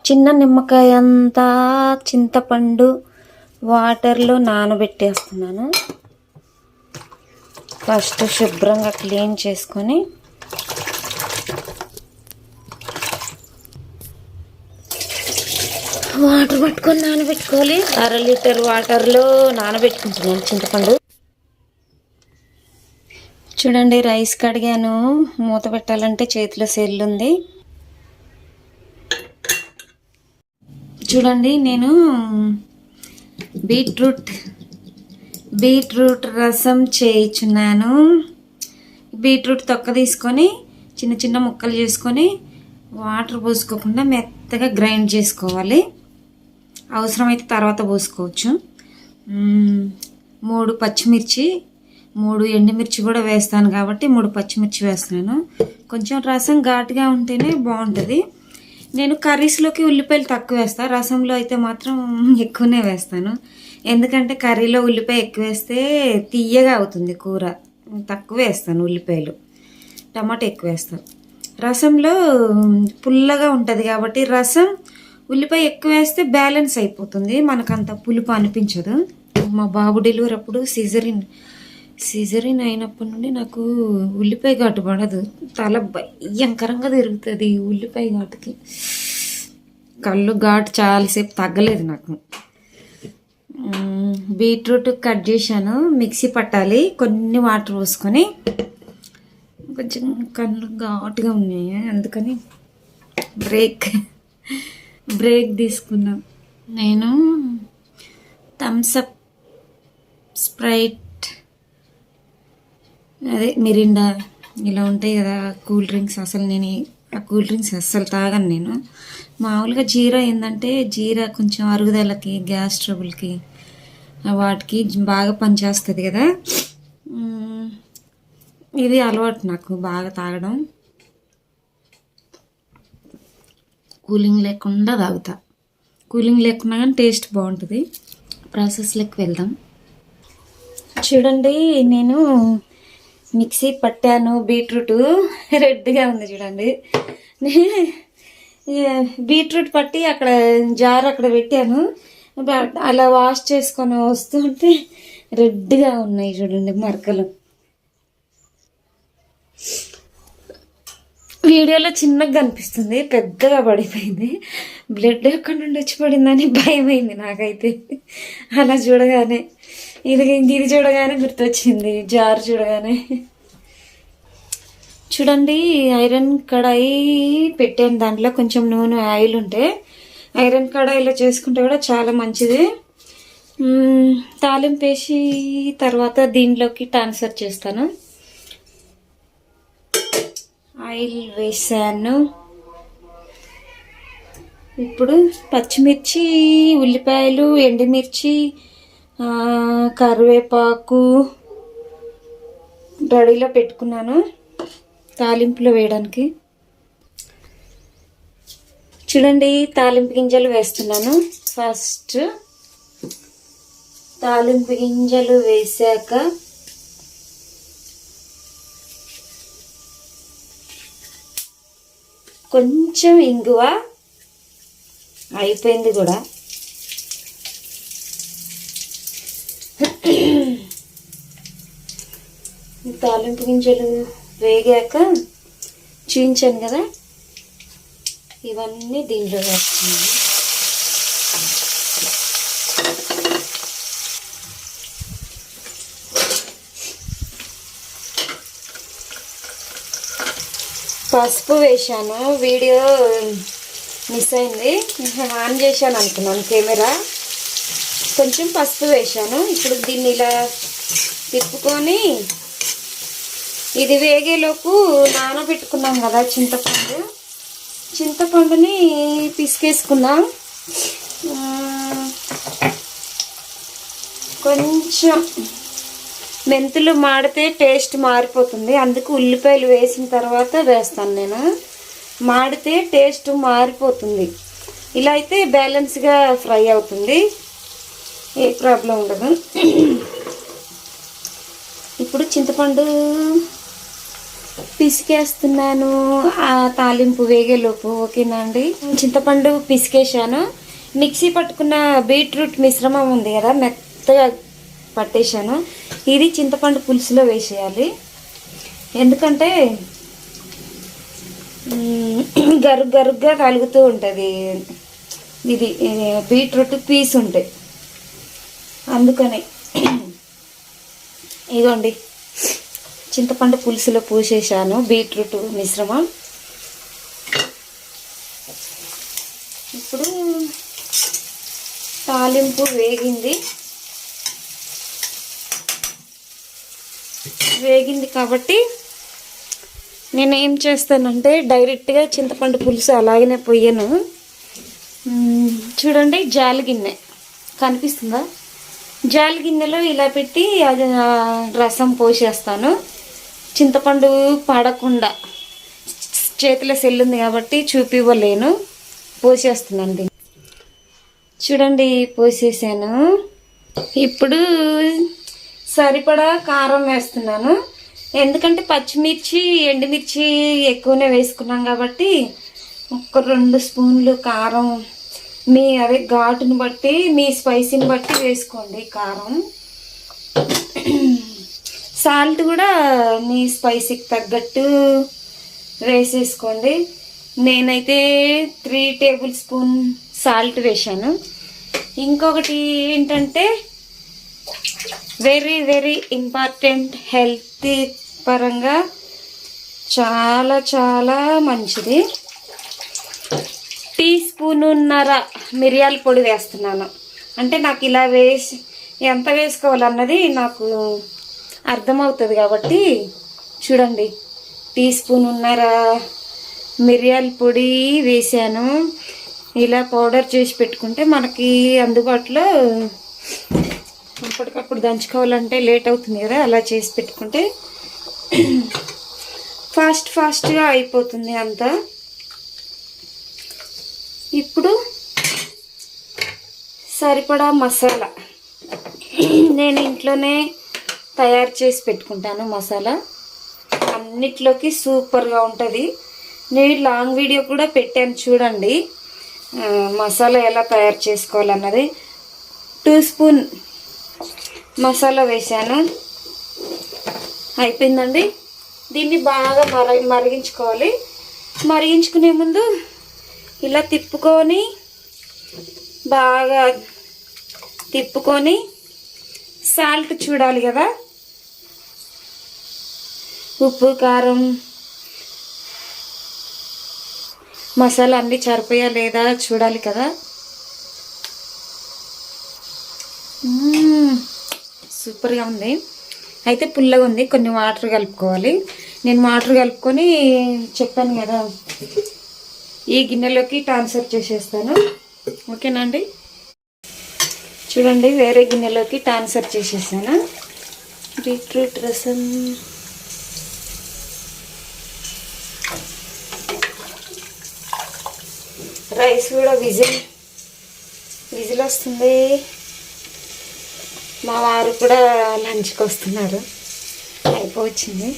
చిన్న నిమ్మకాయ అంతా చింతపండు వాటర్లో నానబెట్టేస్తున్నాను. ఫస్ట్ శుభ్రంగా క్లీన్ చేసుకొని వాటర్ పట్టుకొని నానబెట్టుకోవాలి. 1/2 లీటర్ వాటర్లో నానబెట్టుకుంటున్నాను చింతపండు. చూడండి, రైస్ కడిగాను. మూత పెట్టాలంటే చేతిలో సెల్లుంది. చూడండి, నేను బీట్రూట్ రసం చేయించున్నాను. బీట్రూట్ తొక్క తీసుకొని చిన్న చిన్న ముక్కలు చేసుకొని వాటర్ పోసుకోకుండా మెత్తగా గ్రైండ్ చేసుకోవాలి. అవసరమైతే తర్వాత పోసుకోవచ్చు. 3 పచ్చిమిర్చి, 3 ఎండుమిర్చి కూడా వేస్తాను కాబట్టి 3 పచ్చిమిర్చి వేస్తున్నాను. కొంచెం రసం ఘాటుగా ఉంటేనే బాగుంటుంది. నేను కర్రీస్లోకి ఉల్లిపాయలు తక్కువ వేస్తాను, రసంలో అయితే మాత్రం ఎక్కువనే వేస్తాను. ఎందుకంటే కర్రీలో ఉల్లిపాయ ఎక్కువ వేస్తే తీయగా అవుతుంది కూర. తక్కువ వేస్తాను ఉల్లిపాయలు, టమాటా ఎక్కువ వేస్తాను. రసంలో పుల్లగా ఉంటుంది కాబట్టి రసం ఉల్లిపాయ ఎక్కువ వేస్తే బ్యాలెన్స్ అయిపోతుంది, మనకంత పులుపు అనిపించదు. మా బాబు డెలివరీ అప్పుడు సిజరిన్ అయినప్పటి నుండి నాకు ఉల్లిపాయ ఘాటు పడదు. తల భయంకరంగా తిరుగుతుంది ఉల్లిపాయ ఘాటుకి. కళ్ళు ఘాటు చాలాసేపు తగ్గలేదు నాకు. బీట్రూట్ కట్ చేశాను, మిక్సీ పట్టాలి. కొన్ని వాటర్ పోసుకొని, కొంచెం కళ్ళు ఘాటుగా ఉన్నాయి అందుకని బ్రేక్ తీసుకున్నాం. నేను థమ్సప్, స్ప్రైట్, అదే మిరిండా ఇలా ఉంటాయి కదా కూల్ డ్రింక్స్. అసలు నేను ఆ కూల్ డ్రింక్స్ అస్సలు తాగను. నేను మామూలుగా జీరా ఏంటంటే జీరా కొంచెం అరుగుదలకి, గ్యాస్ ట్రబుల్కి వాటికి బాగా పనిచేస్తుంది కదా. ఇది అలవాటు నాకు బాగా తాగడం. కూలింగ్ లేకుండా తాగుతా. కూలింగ్ లేకున్నా కానీ టేస్ట్ బాగుంటుంది. ప్రాసెస్లోకి వెళ్దాం. చూడండి, నేను మిక్సీ పట్టాను. బీట్రూట్ రెడ్గా ఉంది చూడండి. బీట్రూట్ పట్టి అక్కడ జార్ అక్కడ పెట్టాను. అలా వాష్ చేసుకొని వస్తుంటే రెడ్గా ఉన్నాయి చూడండి మరకలు. వీడియోలో చిన్నగా కనిపిస్తుంది, పెద్దగా పడిపోయింది. బ్లడ్ ఎక్కడి నుండి వచ్చి పడిందని భయమైంది నాకైతే. అలా చూడగానే ఇది చూడగానే గుర్తొచ్చింది, జార్ చూడగానే. చూడండి, ఐరన్ కడాయి పెట్టాను. దాంట్లో కొంచెం నూనె, ఆయిల్ ఉంటే ఐరన్ కడాయిలో చేసుకుంటే కూడా చాలా మంచిది. తాలింపు వేసి తర్వాత దీంట్లోకి ట్రాన్స్ఫర్ చేస్తాను. ఆయిల్ వేసాను. ఇప్పుడు పచ్చిమిర్చి, ఉల్లిపాయలు, ఎండుమిర్చి, కరివేపాకు రెడీలో పెట్టుకున్నాను తాలింపులో వేయడానికి. చూడండి, తాలింపు గింజలు వేస్తున్నాను. ఫస్ట్ తాలింపు గింజలు వేసాక కొంచెం ఇంగువ, అయిపోయింది కూడా. తాలింపు గింజలు వేగాక చూపించాను కదా, ఇవన్నీ దీంట్లో వేస్తున్నాను. పసుపు వేసాను. వీడియో మిస్ అయింది, ఆన్ చేశాను అనుకున్నాను కెమెరా. కొంచెం పసుపు వేసాను. ఇప్పుడు దీన్ని ఇలా తిప్పుకొని, ఇది వేగేలోపు నానబెట్టుకున్నాం కదా చింతపండుని పిసికేసుకుందాం. కొంచెం మెంతులు మాడితే టేస్ట్ మారిపోతుంది, అందుకు ఉల్లిపాయలు వేసిన తర్వాత వేస్తాను నేను. మాడితే టేస్ట్ మారిపోతుంది. ఇలా అయితే బ్యాలెన్స్గా ఫ్రై అవుతుంది, ఏ ప్రాబ్లం ఉండదు. ఇప్పుడు చింతపండు పిసికేస్తున్నాను ఆ తాలింపు వేగేలోపు. ఓకేనా అండి. చింతపండు పిసికేసాను. మిక్సీ పట్టుకున్న బీట్రూట్ మిశ్రమం ఉంది కదా, మెత్తగా పట్టేశాను. ఇది చింతపండు పులుసులో వేసేయాలి. ఎందుకంటే గరుగ్గా కలుగుతూ ఉంటుంది. ఇది బీట్రూట్ పీస్ ఉంటాయి, అందుకని. ఇదిగోండి, చింతపండు పులుసులో పూసేసాను బీట్రూట్ మిశ్రమం. ఇప్పుడు తాలింపు వేగింది కాబట్టి నేను ఏం చేస్తానంటే డైరెక్ట్గా చింతపండు పులుసు అలాగనే పొయ్యను. చూడండి, జాలి గిన్నె కనిపిస్తుందా? జాలి గిన్నెలో ఇలా పెట్టి అది రసం పోసేస్తాను. చింతపండు పడకుండా, చేతిలో సెల్లుంది కాబట్టి చూపివ్వలేను, పోసేస్తున్నాను. చూడండి, పోసేసాను. ఇప్పుడు సరిపడా కారం వేస్తున్నాను. ఎందుకంటే పచ్చిమిర్చి ఎండుమిర్చి ఎక్కువనే వేసుకున్నాం కాబట్టి ఒక 2 స్పూన్లు కారం, మీ అదే ఘాటుని బట్టి మీ స్పైసీని బట్టి వేసుకోండి కారం. సాల్ట్ కూడా మీ స్పైసీకి తగ్గట్టు వేసేసుకోండి. నేనైతే 3 టేబుల్ స్పూన్ సాల్ట్ వేసాను. ఇంకొకటి ఏంటంటే వెరీ వెరీ ఇంపార్టెంట్, హెల్త్ పరంగా చాలా చాలా మంచిది. 1.5 స్పూన్ మిరియాల పొడి వేస్తున్నాను. అంటే నాకు ఇలా ఎంత వేసుకోవాలన్నది నాకు అర్థమవుతుంది కాబట్టి చూడండి. 1.5 స్పూన్ మిరియాల పొడి వేసాను. ఇలా పౌడర్ చేసి పెట్టుకుంటే మనకి అందుబాటులో అప్పటికప్పుడు దంచుకోవాలంటే లేట్ అవుతుంది కదా, అలా చేసి పెట్టుకుంటే ఫాస్ట్గా అయిపోతుంది అంతా. ఇప్పుడు సరిపడా మసాలా నేను ఇంట్లోనే తయారు చేసి పెట్టుకుంటాను. మసాలా అన్నిట్లోకి సూపర్గా ఉంటుంది. నేను లాంగ్ వీడియో కూడా పెట్టాను, చూడండి మసాలా ఎలా తయారు చేసుకోవాలన్నది. 2 స్పూన్ మసాలా వేసాను. అయిపోయిందండి. దీన్ని బాగా మరిగించుకోవాలి. మరిగించుకునే ముందు ఇలా బాగా తిప్పుకొని సాల్ట్ చూడాలి కదా, ఉప్పు కారం మసాలా అన్నీ సరిపోయా లేదా చూడాలి కదా. సూపర్గా ఉంది. అయితే పుల్లగా ఉంది, కొన్ని వాటర్ కలుపుకోవాలి. నేను వాటర్ కలుపుకొని చెప్పాను కదా, ఈ గిన్నెలోకి ట్రాన్స్ఫర్ చేసేస్తాను. ఓకేనా అండి. చూడండి, వేరే గిన్నెలోకి ట్రాన్స్ఫర్ చేసేసాను బీట్రూట్ రసం. రైస్ కూడా విజిల్ వస్తుంది. మా వారు కూడా లంచ్కి వస్తున్నారు, అయిపోవచ్చింది.